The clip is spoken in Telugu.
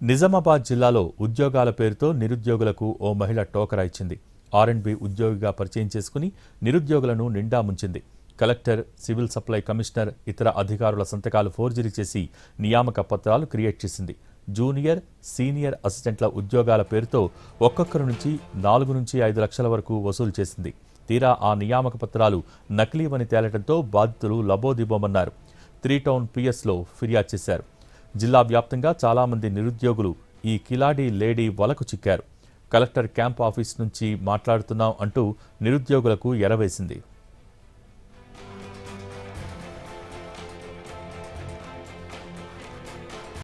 నిజామాబాద్ జిల్లాలో ఉద్యోగాల పేరుతో నిరుద్యోగులకు ఓ మహిళ టోకరా ఇచ్చింది. ఆర్ఎండ్బి ఉద్యోగిగా పరిచయం చేసుకుని నిరుద్యోగులను నిండా ముంచింది. కలెక్టర్, సివిల్ సప్లై కమిషనర్, ఇతర అధికారుల సంతకాలు ఫోర్జరీ చేసి నియామక పత్రాలు క్రియేట్ చేసింది. జూనియర్, సీనియర్ అసిస్టెంట్ల ఉద్యోగాల పేరుతో ఒక్కొక్కరి నుంచి 4 నుంచి 5 లక్షల వరకు వసూలు చేసింది. తీరా ఆ నియామక పత్రాలు నకిలీవని తేలటంతో బాధితులు లబోదిబోమన్నారు. 3 టౌన్ పిఎస్లో ఫిర్యాదు చేశారు. జిల్లా వ్యాప్తంగా చాలామంది నిరుద్యోగులు ఈ కిలాడీ లేడీ వలకు చిక్కారు. కలెక్టర్ క్యాంప్ ఆఫీస్ నుంచి మాట్లాడుతున్నాం అంటూ నిరుద్యోగులకు ఎరవేసింది.